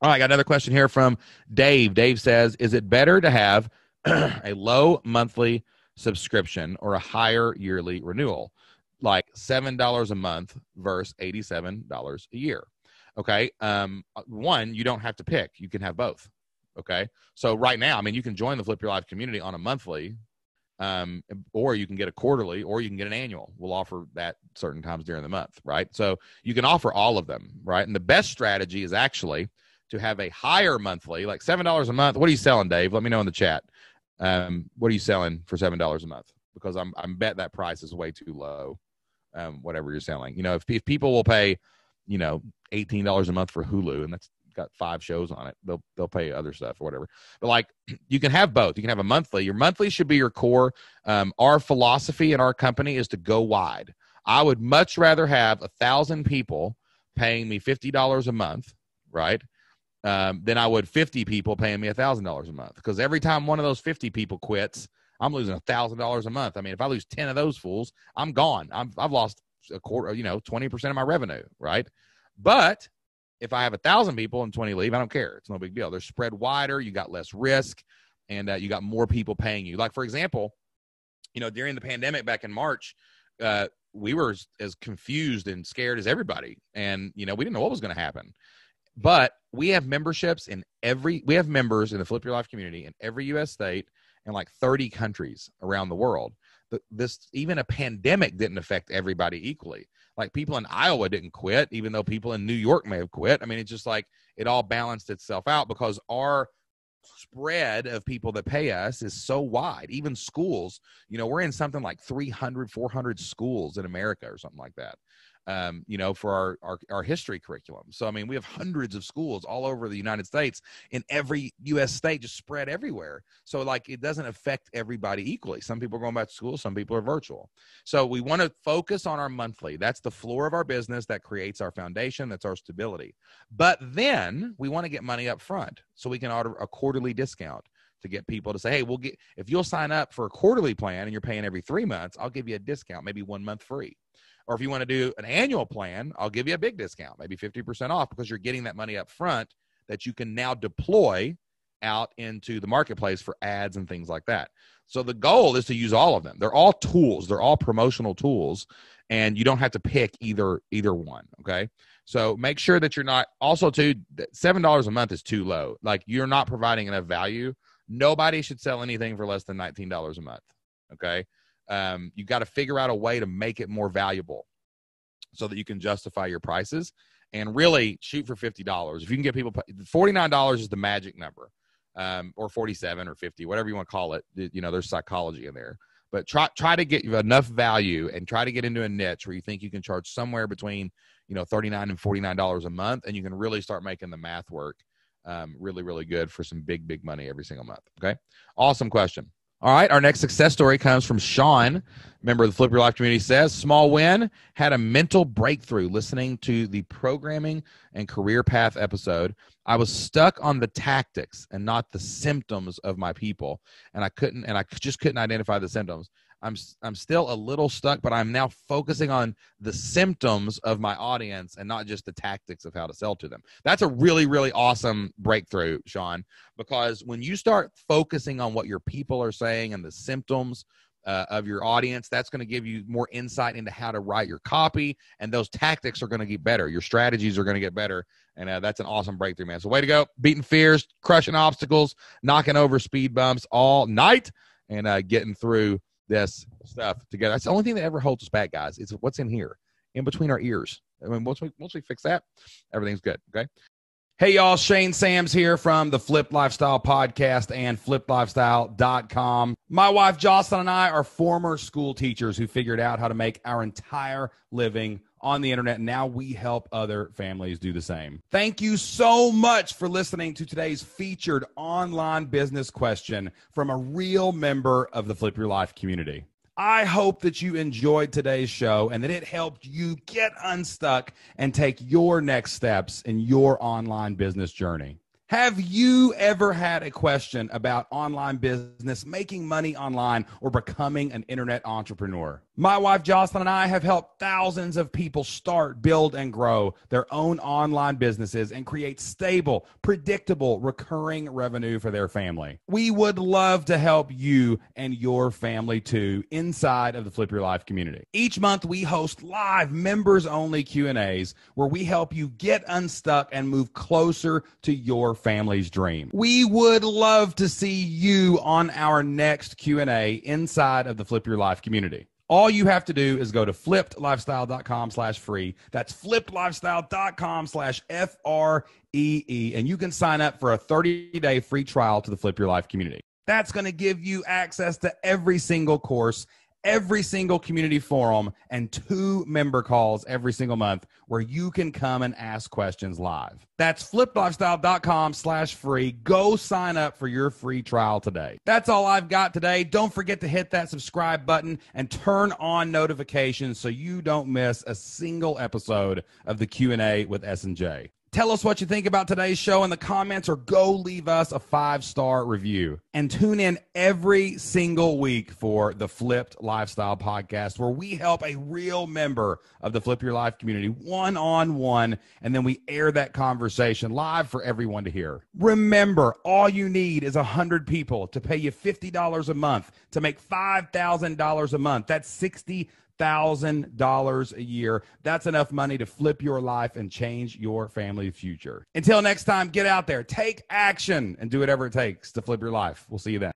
All right, I got another question here from Dave. Dave says, is it better to have a low monthly subscription or a higher yearly renewal, like $7 a month versus $87 a year? Okay. One, you don't have to pick. You can have both. Okay. So right now, I mean, you can join the Flip Your Life community on a monthly, or you can get a quarterly, or you can get an annual. We'll offer that certain times during the month, right? So you can offer all of them, right? And the best strategy is actually to have a higher monthly, like $7 a month. What are you selling, Dave? Let me know in the chat. What are you selling for $7 a month? Because I'm bet that price is way too low. Whatever you're selling, if people will pay, $18 a month for Hulu, and that's got 5 shows on it, they'll pay other stuff or whatever. But like, you can have both. You can have a monthly. Your monthly should be your core. Our philosophy in our company is to go wide. I would much rather have 1,000 people paying me $50 a month, right? Than I would 50 people paying me $1,000 a month. Because every time one of those 50 people quits, I'm losing $1,000 a month. I mean, if I lose 10 of those fools, I'm gone. I've lost a quarter, 20% of my revenue, right? But if I have 1,000 people and 20 leave, I don't care. It's no big deal. They're spread wider. You got less risk, and you got more people paying you. Like, for example, during the pandemic back in March, we were as confused and scared as everybody. And, we didn't know what was going to happen. But we have memberships we have members in the Flip Your Life community in every U.S. state and like 30 countries around the world. Even a pandemic didn't affect everybody equally. Like, people in Iowa didn't quit, even though people in New York may have quit. I mean, it's just like it all balanced itself out because our spread of people that pay us is so wide. Even schools, we're in something like 300, 400 schools in America or something like that. For our history curriculum. So, I mean, we have hundreds of schools all over the United States, in every U.S. state, just spread everywhere. So, like, it doesn't affect everybody equally. Some people are going back to school. Some people are virtual. So we want to focus on our monthly. That's the floor of our business. That creates our foundation. That's our stability. But then we want to get money up front so we can order a quarterly discount to get people to say, hey, if you'll sign up for a quarterly plan and you're paying every 3 months, I'll give you a discount, maybe 1 month free. Or if you want to do an annual plan, I'll give you a big discount, maybe 50% off, because you're getting that money up front that you can now deploy out into the marketplace for ads and things like that. So the goal is to use all of them. They're all tools. They're all promotional tools, and you don't have to pick either one, okay? So make sure that you're not – also, too, $7 a month is too low. Like, you're not providing enough value. Nobody should sell anything for less than $19 a month, okay? You got to figure out a way to make it more valuable so that you can justify your prices, and really shoot for $50. If you can get people, $49 is the magic number, or 47 or 50, whatever you want to call it. There's psychology in there, but try to get enough value and try to get into a niche where you think you can charge somewhere between, $39 and $49 a month. And you can really start making the math work, really, really good for some big, big money every single month. Okay. Awesome question. All right, our next success story comes from Sean, member of the Flip Your Life community. Says, small win, had a mental breakthrough listening to the programming and career path episode. I was stuck on the tactics and not the symptoms of my people, and I just couldn't identify the symptoms. I'm still a little stuck, but I'm now focusing on the symptoms of my audience and not just the tactics of how to sell to them. That's a really, really awesome breakthrough, Sean, because when you start focusing on what your people are saying and the symptoms of your audience, that's going to give you more insight into how to write your copy, and those tactics are going to get better. Your strategies are going to get better, and that's an awesome breakthrough, man. So way to go. Beating fears, crushing obstacles, knocking over speed bumps all night, and getting through this stuff together. That's the only thing that ever holds us back, guys. It's what's in here, in between our ears. I mean, once we fix that, everything's good. Okay. Hey, y'all. Shane Sams here from the Flip Lifestyle Podcast and fliplifestyle.com. My wife, Jocelyn, and I are former school teachers who figured out how to make our entire living on the internet. And now we help other families do the same. Thank you so much for listening to today's featured online business question from a real member of the Flip Your Life community. I hope that you enjoyed today's show and that it helped you get unstuck and take your next steps in your online business journey. Have you ever had a question about online business, making money online, or becoming an internet entrepreneur? My wife Jocelyn and I have helped thousands of people start, build, and grow their own online businesses and create stable, predictable, recurring revenue for their family. We would love to help you and your family too inside of the Flip Your Life community. Each month we host live members-only Q&As where we help you get unstuck and move closer to your family's dream. We would love to see you on our next Q&A inside of the Flip Your Life community. All you have to do is go to flippedlifestyle.com/free. That's flippedlifestyle.com/FREE. And you can sign up for a 30-day free trial to the Flip Your Life community. That's going to give you access to every single course, every single community forum, and 2 member calls every single month where you can come and ask questions live. That's flippedlifestyle.com/free. Go sign up for your free trial today. That's all I've got today. Don't forget to hit that subscribe button and turn on notifications so you don't miss a single episode of the Q&A with S&J. Tell us what you think about today's show in the comments or go leave us a 5-star review. And tune in every single week for the Flipped Lifestyle Podcast, where we help a real member of the Flip Your Life community one-on-one, and then we air that conversation live for everyone to hear. Remember, all you need is 100 people to pay you $50 a month to make $5,000 a month. That's $60,000 a year. That's enough money to flip your life and change your family future. Until next time, get out there, take action, and do whatever it takes to flip your life. We'll see you then.